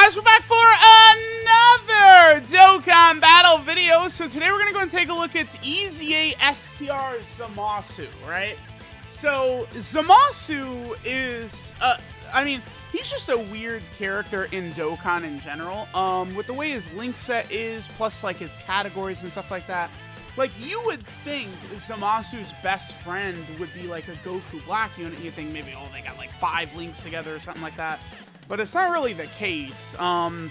guys, we're back for another Dokkan battle video. So today we're going to go and take a look at EZA STR ZAMASU, right? So Zamasu is, I mean, he's just a weird character in Dokkan in general. With the way his link set is, plus like his categories and stuff like that. Like, you would think Zamasu's best friend would be like a Goku Black unit. You think maybe, oh, they got like 5 links together or something like that. But it's not really the case. Zamasu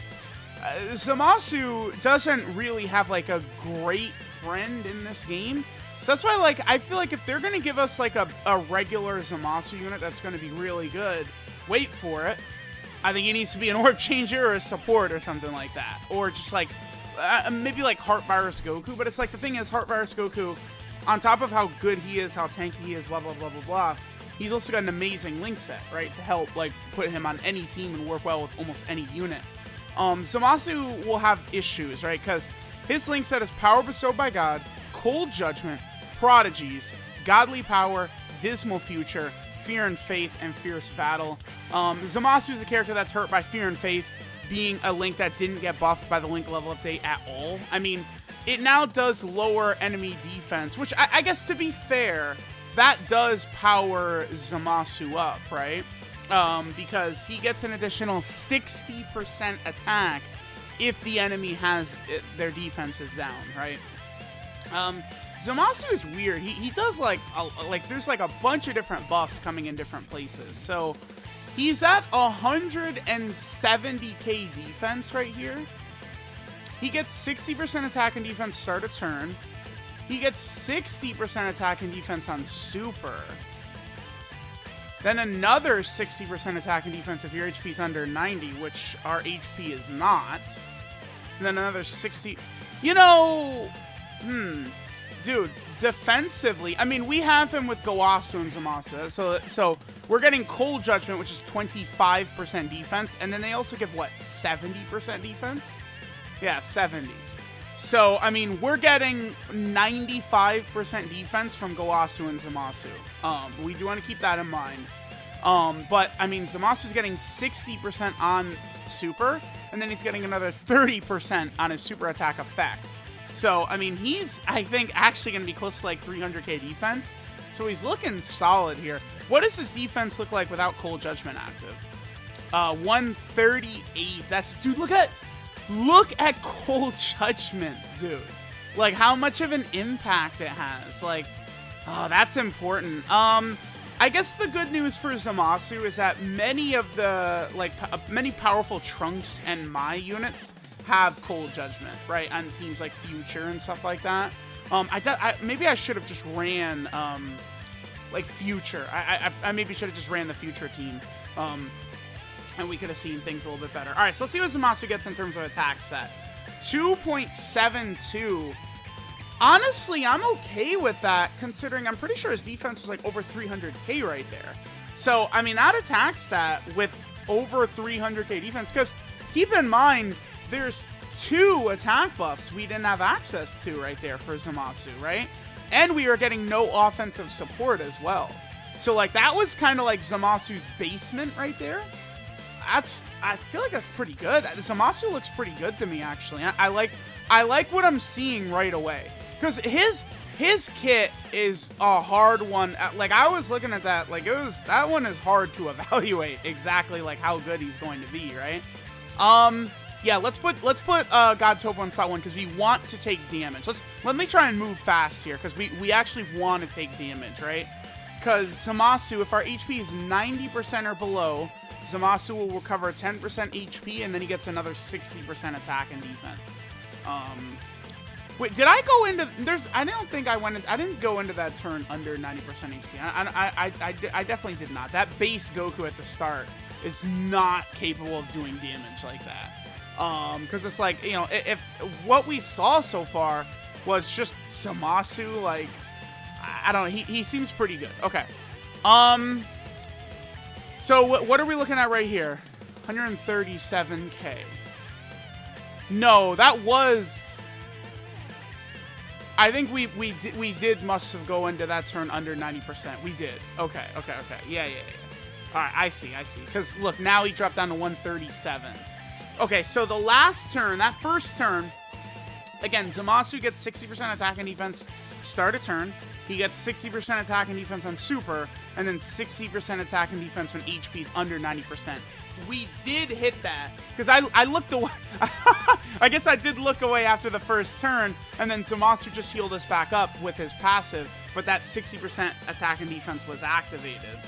doesn't really have like a great friend in this game. So that's why, like, I feel like if they're going to give us like a regular Zamasu unit that's going to be really good, wait for it. I think he needs to be an orb changer or a support or something like that. Or just like, maybe like Heart Virus Goku. But it's like, the thing is, Heart Virus Goku, on top of how good he is, how tanky he is, blah, blah, blah, blah, blah, he's also got an amazing link set, right? To help, like, put him on any team and work well with almost any unit. Zamasu will have issues, right? Because his link set is Power Bestowed by God, Cold Judgment, Prodigies, Godly Power, Dismal Future, Fear and Faith, and Fierce Battle. Zamasu is a character that's hurt by Fear and Faith, being a link that didn't get buffed by the link level update at all. I mean, it now does lower enemy defense, which I guess, to be fair, that does power Zamasu up, right? Because he gets an additional 60% attack if the enemy has their defenses down, right? Zamasu is weird. He does like there's like a bunch of different buffs coming in different places. So he's at 170k defense right here. He gets 60% attack and defense start a turn. He gets 60% attack and defense on Super. Then another 60% attack and defense if your HP is under 90, which our HP is not. And then another 60... You know... Dude, defensively... I mean, we have him with Gowasu and Zamasu. So we're getting Cold Judgment, which is 25% defense. And then they also give, what, 70% defense? Yeah, 70. So, I mean, we're getting 95% defense from Gowasu and Zamasu. We do want to keep that in mind. But, I mean, Zamasu's getting 60% on Super, and then he's getting another 30% on his Super attack effect. So, I mean, he's, I think, actually going to be close to, like, 300k defense. So he's looking solid here. What does his defense look like without Cold Judgment active? 138. That's, dude, look at Cold Judgment, dude. Like, how much of an impact it has. Like, oh, that's important. I guess the good news for Zamasu is that many of the, like, many powerful Trunks and Mai units have Cold Judgment, right? On teams like Future and stuff like that. Maybe I should have just ran, like, Future. I maybe should have just ran the Future team. And we could have seen things a little bit better. All right, so let's see what Zamasu gets in terms of attack set. 2.72. Honestly, I'm okay with that, considering I'm pretty sure his defense was like over 300k right there. So, I mean, that attack stat with over 300k defense, because keep in mind, there's 2 attack buffs we didn't have access to right there for Zamasu, right? And we are getting no offensive support as well. So, like, that was kind of like Zamasu's basement right there. I feel like that's pretty good. Zamasu looks pretty good to me, actually. I like what I'm seeing right away, because his kit is a hard one. Like, I was looking at that, like, that one is hard to evaluate exactly like how good he's going to be, right? Yeah, let's put God Topo in slot 1 because we want to take damage. Let me try and move fast here because we actually want to take damage, right? Because Zamasu, if our HP is 90% or below, Zamasu will recover 10% HP, and then he gets another 60% attack and defense. Wait, did I go into... I don't think I went... I didn't go into that turn under 90% HP. I definitely did not. That base Goku at the start is not capable of doing damage like that. Because it's like, you know, if what we saw so far was just Zamasu, like... I don't know. He seems pretty good. Okay. So what are we looking at right here? 137k. No, that was... I think we must have go into that turn under 90%. We did. Okay. Yeah. All right, I see. Because, look, now he dropped down to 137. Okay, so the last turn, that first turn, again, Zamasu gets 60% attack and defense start a turn. He gets 60% attack and defense on super, and then 60% attack and defense when HP is under 90%. We did hit that, because I looked away. I guess I did look away after the first turn, and then Zamasu just healed us back up with his passive, but that 60% attack and defense was activated.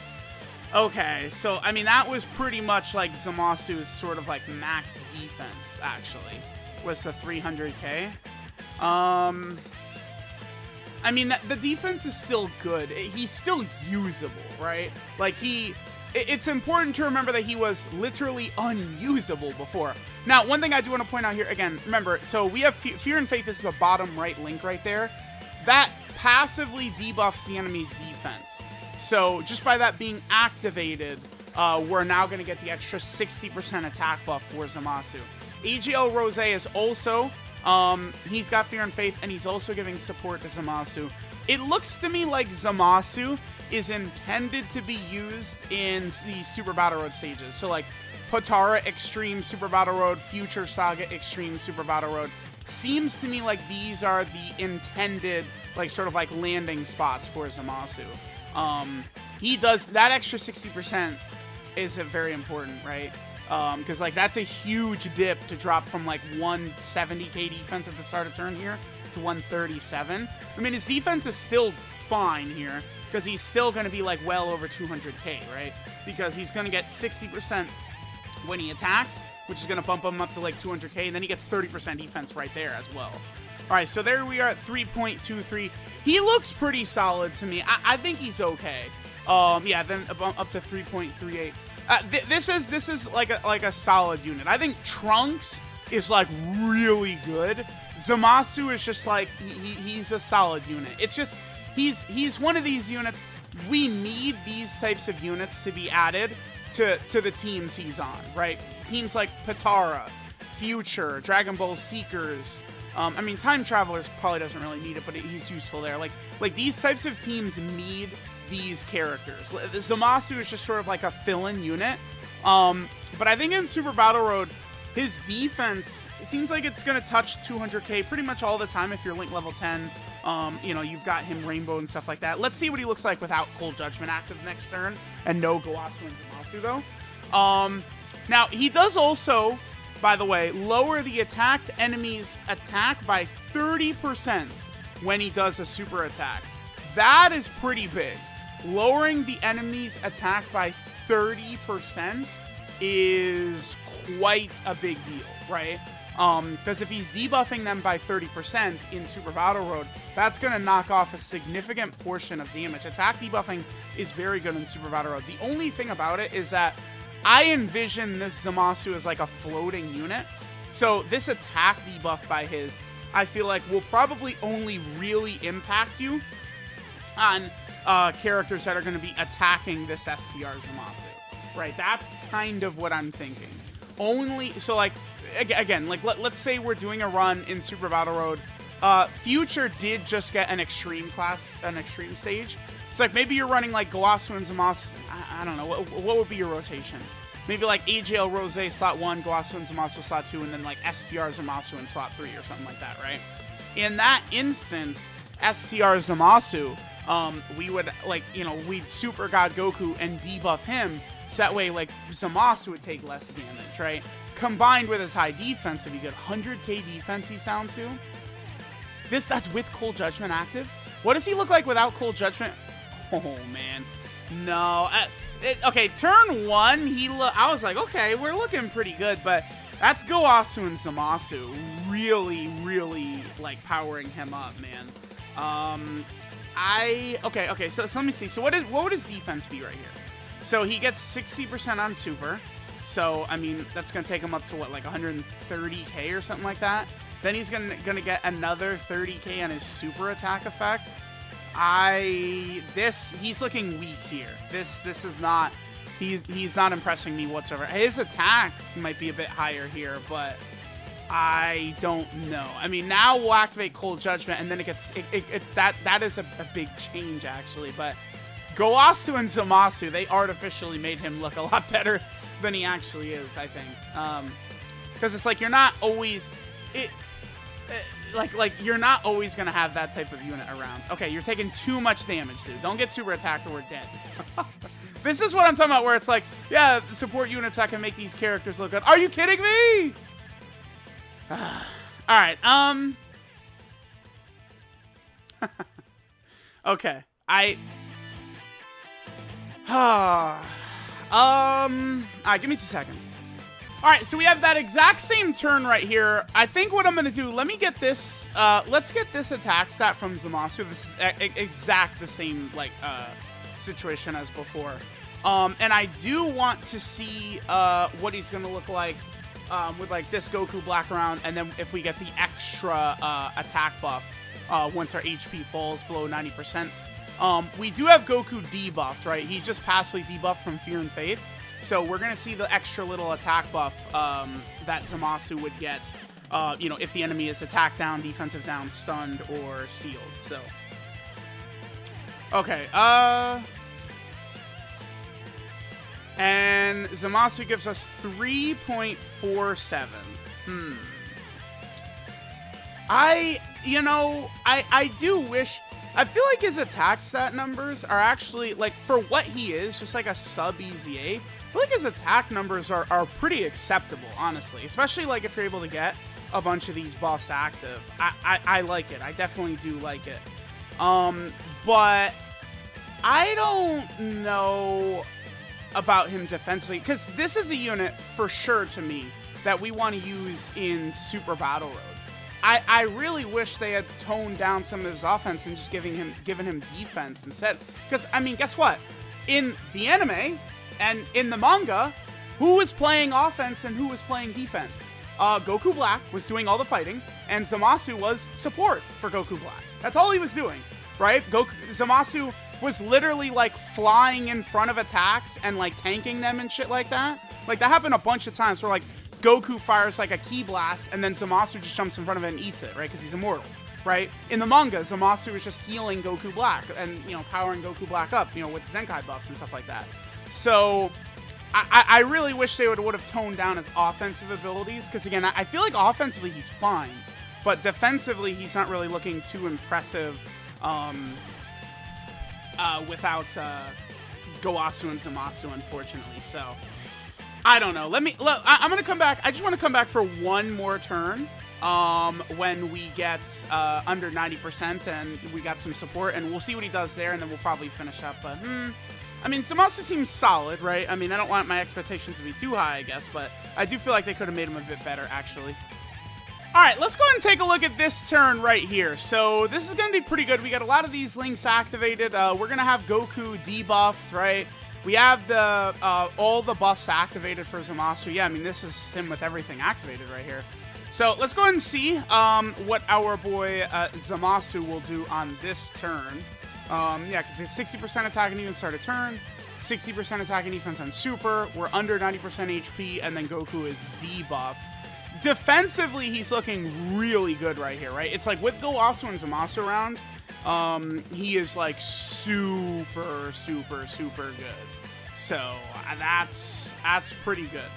Okay, so, I mean, that was pretty much like Zamasu's sort of like max defense, actually, was the 300k. I mean, the defense is still good. He's still usable, right? Like, it's important to remember that he was literally unusable before. Now, one thing I do want to point out here, again, remember, so we have Fear and Faith is the bottom right link right there. That passively debuffs the enemy's defense. So, just by that being activated, we're now going to get the extra 60% attack buff for Zamasu. AGL Rose is also... he's got Fear and Faith, and he's also giving support to Zamasu. It looks to me like Zamasu is intended to be used in the Super Battle Road stages. So, like, Potara Extreme Super Battle Road, Future Saga Extreme Super Battle Road. Seems to me like these are the intended, like, sort of like landing spots for Zamasu. He does, that extra 60% is very important, right? Because, like, that's a huge dip to drop from, like, 170k defense at the start of turn here to 137. I mean, his defense is still fine here, because he's still going to be, like, well over 200k, right? Because he's going to get 60% when he attacks, which is going to bump him up to, like, 200k, and then he gets 30% defense right there as well. All right, so there we are at 3.23. He looks pretty solid to me. I think he's okay. Yeah, then up to 3.38. This is like a solid unit. I think Trunks is like really good. Zamasu is just like he's a solid unit. It's just he's one of these units. We need these types of units to be added to the teams he's on, right? Teams like Potara, Future, Dragon Ball Seekers. I mean, Time Travelers probably doesn't really need it, but he's useful there. Like these types of teams need these characters. Zamasu is just sort of like a fill-in unit. But I think in Super Battle Road, his defense, it seems like it's going to touch 200k pretty much all the time if you're Link level 10. You know, you've got him Rainbow and stuff like that. Let's see what he looks like without Cold Judgment active next turn and no Gowasu and Zamasu, though. Now, he does also, by the way, lower the attacked enemy's attack by 30% when he does a super attack. That is pretty big. Lowering the enemy's attack by 30% is quite a big deal, right? Because if he's debuffing them by 30% in Super Battle Road, that's going to knock off a significant portion of damage. Attack debuffing is very good in Super Battle Road. The only thing about it is that I envision this Zamasu as like a floating unit. So this attack debuff by his, I feel like, will probably only really impact you on characters that are going to be attacking this STR Zamasu, right? That's kind of what I'm thinking. Only, so like, again, like let's say we're doing a run in Super Battle Road. Future did just get an extreme class, an extreme stage. So like maybe you're running like Gowasu and Zamasu. I don't know, what would be your rotation? Maybe like AGL Rose slot 1, Gowasu and Zamasu slot 2, and then like STR Zamasu in slot 3 or something like that, right? In that instance, STR Zamasu, we would, like, you know, we'd Super God Goku and debuff him, so that way, like, Zamasu would take less damage, right? Combined with his high defense, would be good. 100k defense he's down to. That's with Cold Judgment active? What does he look like without Cold Judgment? Oh, man. No. Okay, turn 1, I was like, okay, we're looking pretty good, but that's Gowasu and Zamasu really, really, like, powering him up, man. Okay, so let me see. So what would his defense be right here? So he gets 60% on super. So, I mean, that's going to take him up to, what, like 130k or something like that? Then he's going to get another 30k on his super attack effect. He's looking weak here. This is not, he's not impressing me whatsoever. His attack might be a bit higher here, but I don't know. I mean, now we'll activate Cold Judgment, and then that is a big change, actually. But Gowasu and Zamasu, they artificially made him look a lot better than he actually is, I think. Because it's like you're not always... Like you're not always going to have that type of unit around. Okay, you're taking too much damage, dude. Don't get super attacked or we're dead. This is what I'm talking about, where it's like, yeah, support units that can make these characters look good. Are you kidding me? Alright, okay, alright, give me 2 seconds. Alright, so we have that exact same turn right here. I think what I'm gonna do, let me get this, let's get this attack stat from Zamasu. This is exact the same, like, situation as before. And I do want to see, what he's gonna look like, with, like, this Goku Black round, and then if we get the extra, attack buff, once our HP falls below 90%. We do have Goku debuffed, right? He just passively debuffed from Fear and Faith. So we're going to see the extra little attack buff that Zamasu would get, you know, if the enemy is attack down, defensive down, stunned, or sealed. So, okay. And Zamasu gives us 3.47. I do wish... I feel like his attack stat numbers are actually, like, for what he is, just like a sub-EZA, I feel like his attack numbers are pretty acceptable, honestly. Especially, like, if you're able to get a bunch of these buffs active. I like it. I definitely do like it. But I don't know about him defensively, because this is a unit, for sure, to me, that we want to use in Super Battle Road. I really wish they had toned down some of his offense and just given him defense instead. Because, I mean, guess what? In the anime and in the manga, who was playing offense and who was playing defense? Goku Black was doing all the fighting, and Zamasu was support for Goku Black. That's all he was doing, right? Zamasu was literally, like, flying in front of attacks and, like, tanking them and shit like that. Like, that happened a bunch of times where, like, Goku fires like a ki blast, and then Zamasu just jumps in front of it and eats it, right? Because he's immortal, right? In the manga, Zamasu is just healing Goku Black and, you know, powering Goku Black up, you know, with Zenkai buffs and stuff like that. So, I really wish they would have toned down his offensive abilities, because, again, I feel like offensively he's fine, but defensively he's not really looking too impressive without Gowasu and Zamasu, unfortunately, so... I don't know. I'm going to come back. I just want to come back for one more turn when we get under 90% and we got some support, and we'll see what he does there, and then we'll probably finish up. But, I mean, Zamasu seems solid, right? I mean, I don't want my expectations to be too high, I guess, but I do feel like they could have made him a bit better, actually. All right, let's go ahead and take a look at this turn right here. So this is going to be pretty good. We got a lot of these links activated. We're going to have Goku debuffed, right? We have the all the buffs activated for Zamasu. Yeah, I mean, this is him with everything activated right here. So let's go ahead and see what our boy Zamasu will do on this turn. Yeah, because it's 60% attack and defense start a turn, 60% attack and defense on Super. We're under 90% HP, and then Goku is debuffed. Defensively, he's looking really good right here, right? It's like with Gowasu and Zamasu around, he is like super good. So that's pretty good.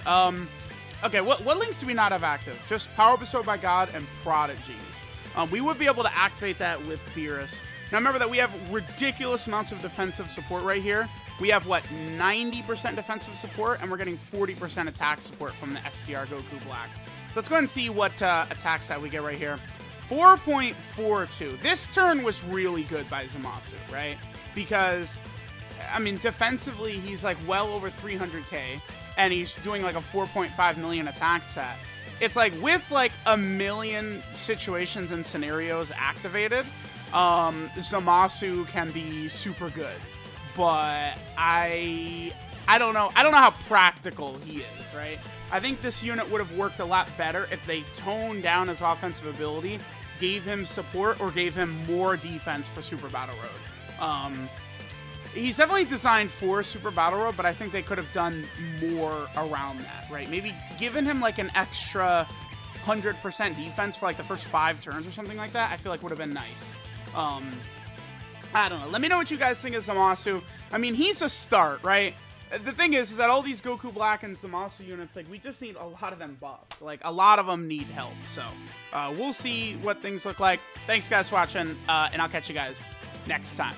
Okay, what links do we not have active? Just Power Bestowed by God and Prodigies. We would be able to activate that with Beerus. Now remember that we have ridiculous amounts of defensive support right here. We have, what, 90% defensive support, and we're getting 40% attack support from the STR Goku Black. So let's go ahead and see what attack stat we get right here. 4.42. This turn was really good by Zamasu, right? Because, I mean, defensively, he's like well over 300k, and he's doing like a 4.5 million attack stat. It's like with like a million situations and scenarios activated, Zamasu can be super good. But I don't know. I don't know how practical he is, right? I think this unit would have worked a lot better if they toned down his offensive ability, gave him support, or gave him more defense for Super Battle Road. He's definitely designed for Super Battle Road, but I think they could have done more around that, right? Maybe given him like an extra 100% defense for like the first 5 turns or something like that, I feel like would have been nice. I don't know. Let me know what you guys think of Zamasu. I mean, he's a start, right? the thing is that all these Goku Black and Zamasu units, like, we just need a lot of them buffed. Like, a lot of them need help. So, we'll see what things look like. Thanks, guys, for watching, and I'll catch you guys next time.